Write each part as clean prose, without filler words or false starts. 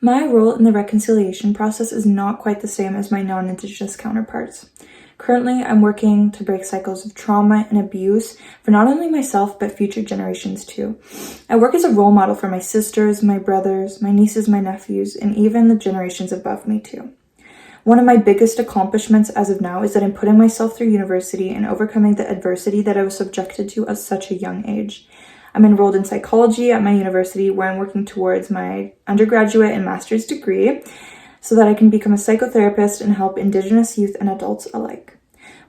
My role in the reconciliation process is not quite the same as my non-Indigenous counterparts. Currently, I'm working to break cycles of trauma and abuse for not only myself, but future generations too. I work as a role model for my sisters, my brothers, my nieces, my nephews, and even the generations above me too. One of my biggest accomplishments as of now is that I'm putting myself through university and overcoming the adversity that I was subjected to at such a young age. I'm enrolled in psychology at my university, where I'm working towards my undergraduate and master's degree so that I can become a psychotherapist and help Indigenous youth and adults alike.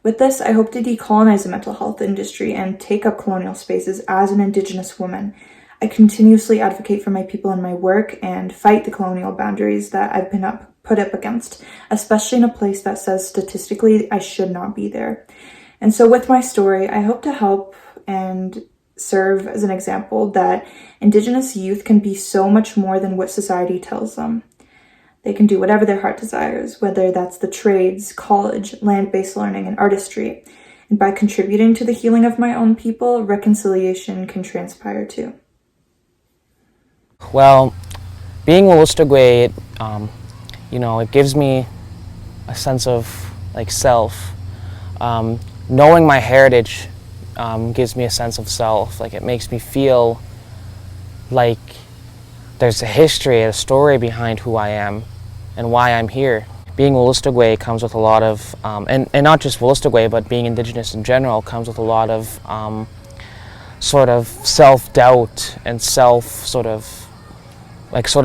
With this, I hope to decolonize the mental health industry and take up colonial spaces as an Indigenous woman. I continuously advocate for my people in my work and fight the colonial boundaries that I've been put up against, especially in a place that says statistically I should not be there. And so with my story, I hope to help and serve as an example that Indigenous youth can be so much more than what society tells them. They can do whatever their heart desires, whether that's the trades, college, land-based learning, and artistry. And by contributing to the healing of my own people, reconciliation can transpire too. Well, being Wolastoqey, it gives me a sense of self. Knowing my heritage gives me a sense of self. It makes me feel like there's a history, a story behind who I am and why I'm here. Being Wolastoqey comes with a lot of, and not just Wolastoqey, but being Indigenous in general comes with a lot of sort of self-doubt and sort of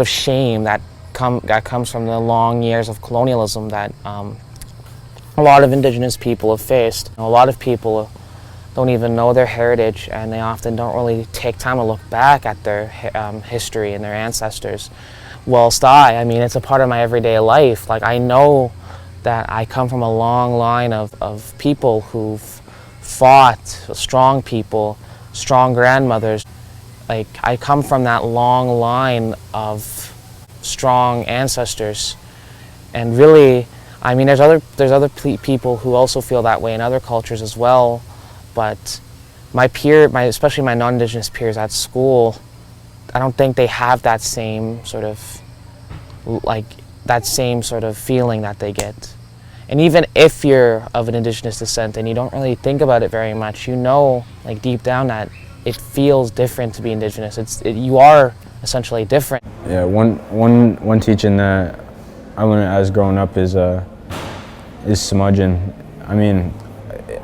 shame that comes from the long years of colonialism that a lot of Indigenous people have faced. A lot of people don't even know their heritage, and they often don't really take time to look back at their history and their ancestors. Whilst it's a part of my everyday life. I know that I come from a long line of people who've fought, strong people, strong grandmothers. I come from that long line of strong ancestors, and really, there's other people who also feel that way in other cultures as well. But especially my non-Indigenous peers at school, I don't think they have that same sort of feeling that they get. And even if you're of an Indigenous descent and you don't really think about it very much, deep down that it feels different to be Indigenous. You are essentially different. Yeah, one teaching that I learned as growing up is smudging.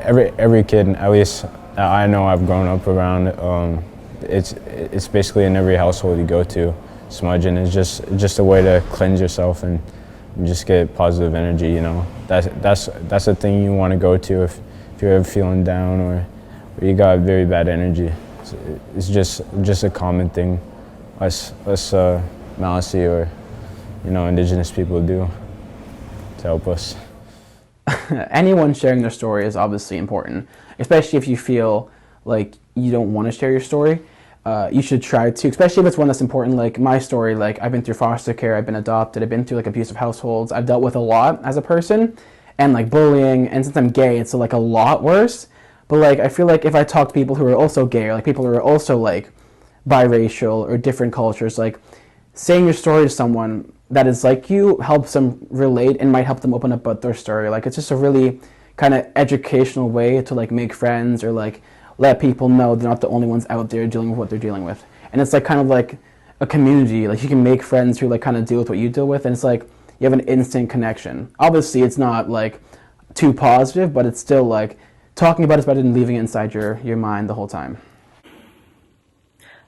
Every kid, at least that I know I've grown up around, it's basically in every household you go to. Smudging is just a way to cleanse yourself and just get positive energy. That's the thing you want to go to if you're ever feeling down or you got very bad energy. It's just a common thing us Maliseet or Indigenous people do to help us. Anyone sharing their story is obviously important, especially if you feel like you don't want to share your story. You should try to, especially if it's one that's important, like my story. I've been through foster care, I've been adopted, I've been through abusive households. I've dealt with a lot as a person, and bullying, and since I'm gay, it's a lot worse. But I feel like if I talk to people who are also gay, or people who are also biracial or different cultures, saying your story to someone that is like you helps them relate and might help them open up about their story. It's just a really kind of educational way to make friends or let people know they're not the only ones out there dealing with what they're dealing with. And it's kind of a community. You can make friends who kind of deal with what you deal with, and it's you have an instant connection. Obviously, it's not too positive, but it's still talking about it's better than leaving it inside your mind the whole time.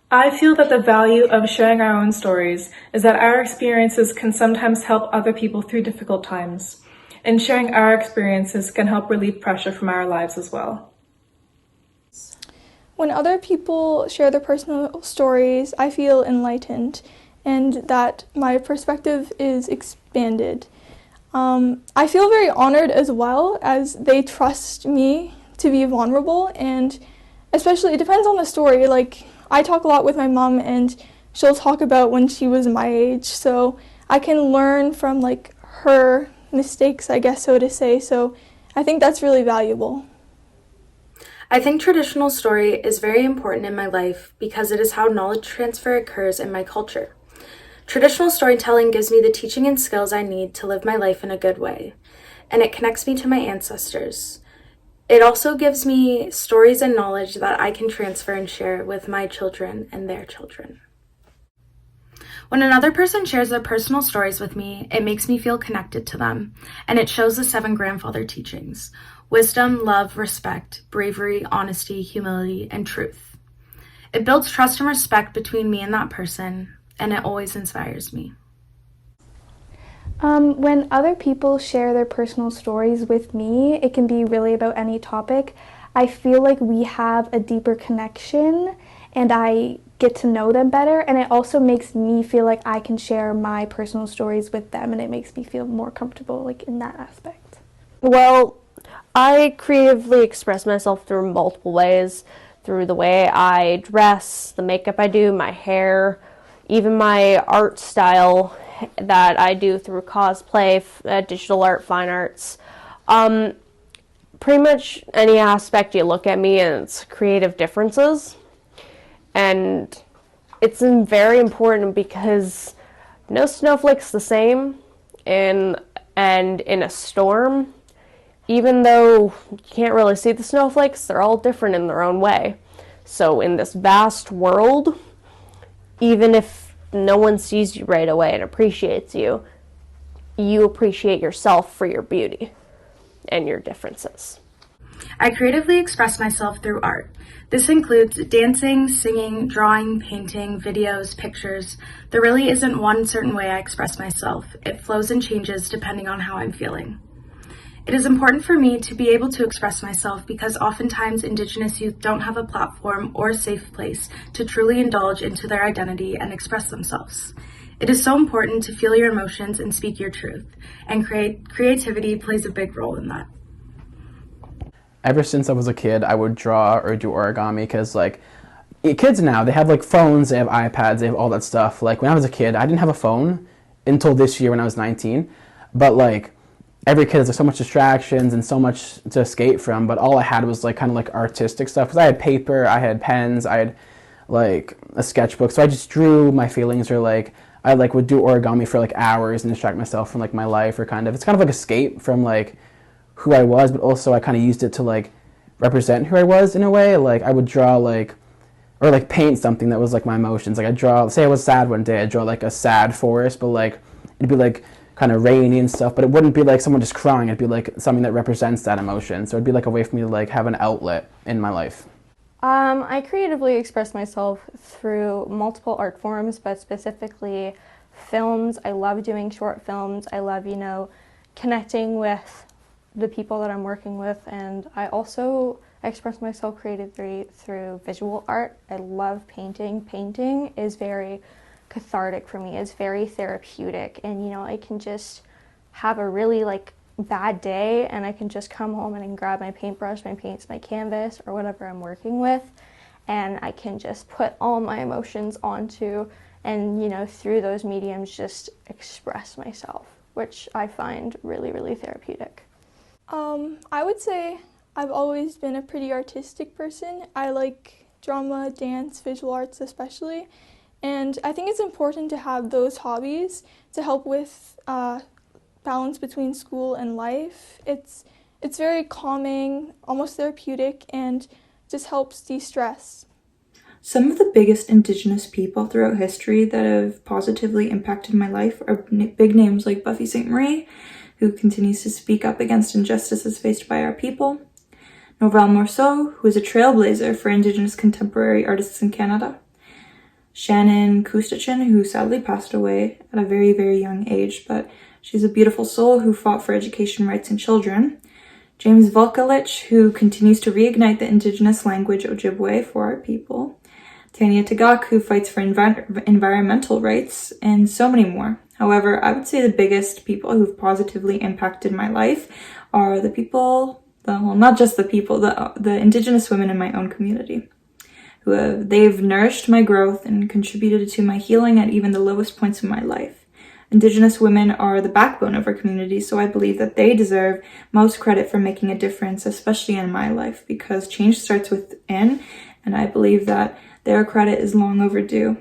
I feel that the value of sharing our own stories is that our experiences can sometimes help other people through difficult times, and sharing our experiences can help relieve pressure from our lives as well. When other people share their personal stories, I feel enlightened and that my perspective is expanded. I feel very honored as well, as they trust me to be vulnerable, and especially it depends on the story. I talk a lot with my mom, and she'll talk about when she was my age, so I can learn from her mistakes, I guess, so to say. So I think that's really valuable. I think traditional story is very important in my life because it is how knowledge transfer occurs in my culture. Traditional storytelling gives me the teaching and skills I need to live my life in a good way, and it connects me to my ancestors. It also gives me stories and knowledge that I can transfer and share with my children and their children. When another person shares their personal stories with me, it makes me feel connected to them, and it shows the 7 grandfather teachings: wisdom, love, respect, bravery, honesty, humility, and truth. It builds trust and respect between me and that person, and it always inspires me. When other people share their personal stories with me, it can be really about any topic. I feel like we have a deeper connection and I get to know them better, and it also makes me feel like I can share my personal stories with them, and it makes me feel more comfortable like in that aspect. Well, I creatively express myself through multiple ways, through the way I dress, the makeup I do, my hair, even my art style that I do through cosplay, digital art, fine arts. Pretty much any aspect you look at me and it's creative differences. And it's very important because no snowflake's the same, and in a storm, even though you can't really see the snowflakes, they're all different in their own way. So in this vast world, even if no one sees you right away and appreciates you, you appreciate yourself for your beauty and your differences. I creatively express myself through art. This includes dancing, singing, drawing, painting, videos, pictures. There really isn't one certain way I express myself. It flows and changes depending on how I'm feeling. It is important for me to be able to express myself because oftentimes Indigenous youth don't have a platform or a safe place to truly indulge into their identity and express themselves. It is so important to feel your emotions and speak your truth, and creativity plays a big role in that. Ever since I was a kid, I would draw or do origami because, like, kids now, they have, like, phones, they have iPads, they have all that stuff. Like, when I was a kid, I didn't have a phone until this year when I was 19. But, like, every kid has, like, so much distractions and so much to escape from. But all I had was, like, kind of, like, artistic stuff. Because I had paper, I had pens, I had, like, a sketchbook. So I just drew my feelings, or, like, I, like, would do origami for, like, hours and distract myself from, like, my life, or kind of. It's kind of like escape from, like, who I was, but also I kind of used it to, like, represent who I was in a way. Like, I would draw, like, or, like, paint something that was, like, my emotions. Like, I'd draw, say I was sad one day, I'd draw, like, a sad forest, but, like, it'd be, like, kind of rainy and stuff, but it wouldn't be, like, someone just crying. It'd be, like, something that represents that emotion. So it'd be, like, a way for me to, like, have an outlet in my life. I creatively express myself through multiple art forms, but specifically films. I love doing short films. I love, connecting with the people that I'm working with, and I also express myself creatively through visual art. I love painting. Painting is very cathartic for me. It's very therapeutic, and I can just have a really bad day and I can just come home and I can grab my paintbrush, my paints, my canvas, or whatever I'm working with, and I can just put all my emotions onto, and through those mediums just express myself, which I find really, really therapeutic. I would say I've always been a pretty artistic person. I like drama, dance, visual arts especially, and I think it's important to have those hobbies to help with balance between school and life. It's very calming, almost therapeutic, and just helps de-stress. Some of the biggest Indigenous people throughout history that have positively impacted my life are big names like Buffy Sainte-Marie, who continues to speak up against injustices faced by our people; Norval Morceau, who is a trailblazer for Indigenous contemporary artists in Canada; Shannon Kustachin, who sadly passed away at a very, very young age, but she's a beautiful soul who fought for education rights in children; James Volkalich, who continues to reignite the Indigenous language Ojibwe for our people; Tanya Tagaq, who fights for environmental rights, and so many more. However, I would say the biggest people who've positively impacted my life are the people, not just the people, the Indigenous women in my own community. They've nourished my growth and contributed to my healing at even the lowest points in my life. Indigenous women are the backbone of our community, so I believe that they deserve most credit for making a difference, especially in my life, because change starts within, and I believe that their credit is long overdue.